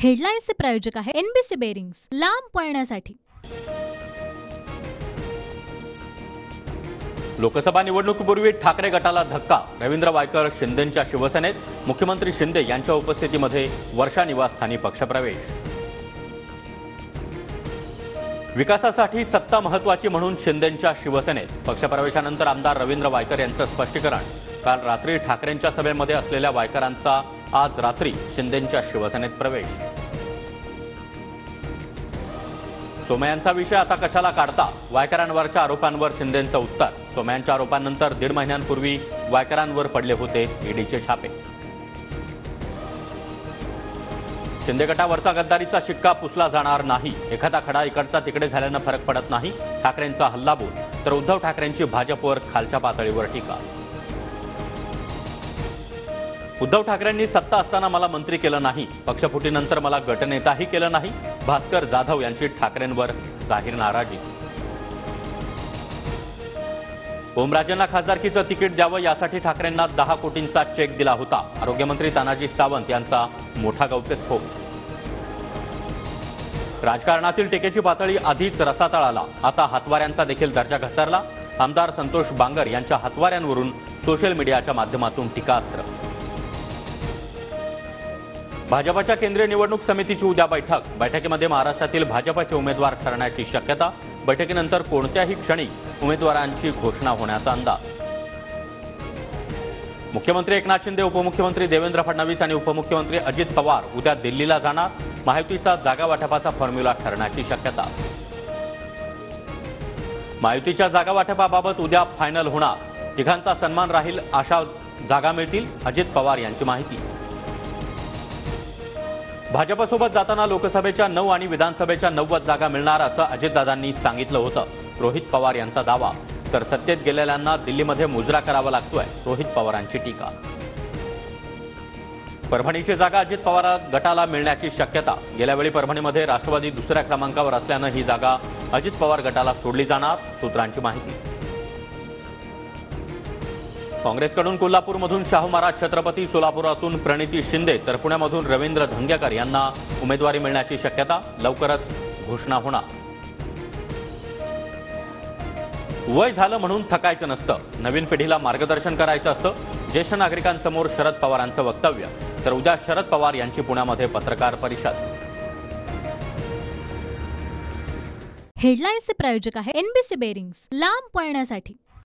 हेडलाईन्सचे प्रायोजक आहे NBC bearings, लांब पळण्यासाठी। लोकसभा निवडणुकीपूर्वी ठाकरे गटाला धक्का। रवींद्र वायकर शिंदेंच्या शिवसेनेत, मुख्यमंत्री शिंदे यांच्या उपस्थितीमध्ये वर्षा निवासस्थानी पक्षप्रवेश। विकासासाठी सत्ता महत्त्वाची म्हणून शिंदेंच्या शिवसेनेत, पक्षप्रवेशानंतर आमदार रवींद्र वायकर यांचं स्पष्टीकरण। काल रात्री ठाकरेंच्या सभेमध्ये असलेल्या वायकरांचा आज रात्री शिंदेंच्या शिवसेनेत प्रवेश। सोमय्यांचा विषय आता कशाला काढता? वायकरांवरच्या आरोपांवर शिंदेंचं उत्तर। सोमय्यांच्या आरोपांनंतर 1.5 महिन्यांपूर्वी वायकरांवर पडले होते ईडीचे छापे। शिंदे गटावरचा गद्दारीचा शिक्का पुसला जाणार नाही। एखादा खडा इकडचा तिकडे झाल्यानं फरक पडत नाही। ठाकरेंचा हल्लाबोल, तर उद्धव ठाकरेंची भाजपवर खालच्या पातळीवर टीका। उद्धव ठाकरेंनी सत्ता असताना मला मंत्री केलं नाही, पक्षफुटीनंतर मला गटनेताही केलं नाही। भास्कर जाधव यांची ठाकरेंवर जाहीर नाराजी। ओमराजेंना खासदारकीचं तिकीट द्यावं यासाठी ठाकरेंना 10 कोटींचा चेक दिला होता। आरोग्यमंत्री तानाजी सावंत यांचा मोठा गौप्यस्फोट। राजकारणातील टीकेची पातळी आधीच रसातळ आला, आता हातवाऱ्यांचा देखील दर्जा घसरला। आमदार संतोष बांगर यांच्या हातवाऱ्यांवरून सोशल मीडियाच्या माध्यमातून टीकास्त्र। भाजपच्या केंद्रीय निवडणूक समितीची उद्या बैठक। बैठकीमध्ये महाराष्ट्रातील भाजपचे उमेदवार ठरण्याची शक्यता। बैठकीनंतर कोणत्याही क्षणी उमेदवारांची घोषणा होण्याचा अंदाज। मुख्यमंत्री एकनाथ शिंदे, उपमुख्यमंत्री देवेंद्र फडणवीस आणि उपमुख्यमंत्री अजित पवार उद्या दिल्लीला जाणार। महायुतीचा जागा वाटपाचा फॉर्म्युला ठरण्याची शक्यता। महायुतीच्या जागा वाटपाबाबत उद्या फायनल होणार। तिघांचा सन्मान राहील, अशा जागा मिळतील, अजित पवार यांची माहिती। भाजपसोबत जाताना लोकसभेच्या 9 आणि विधानसभेच्या 90 जागा मिळणार असं अजितदादांनी सांगितलं होतं। रोहित पवार यांचा दावा, तर सत्तेत गेलेल्यांना दिल्लीमध्ये मुजरा करावा लागतोय, रोहित पवारांची टीका। परभणीची जागा अजित पवार गटाला मिळण्याची शक्यता। गेल्यावेळी परभणीमध्ये राष्ट्रवादी दुसऱ्या क्रमांकावर असल्यानं ही जागा अजित पवार गटाला सोडली जाणार, सूत्रांची माहिती। काँग्रेसकडून कोल्हापूरमधून शाहू महाराज छत्रपती, सोलापुरातून प्रणिती शिंदे, तर पुण्यामधून रवींद्र धंगेकर यांना उमेदवारी मिळण्याची शक्यता। लवकरच घोषणा होणार। वय झालं म्हणून थकायचं नसतं, नवीन पिढीला मार्गदर्शन करायचं असतं। ज्येष्ठ नागरिकांसमोर शरद पवारांचं वक्तव्य, तर उद्या शरद पवार यांची पुण्यामध्ये पत्रकार परिषद। हेडलाईन्सचे प्रायोजक आहे एनबीसी बेरिंग्स, लांब पळण्यासाठी।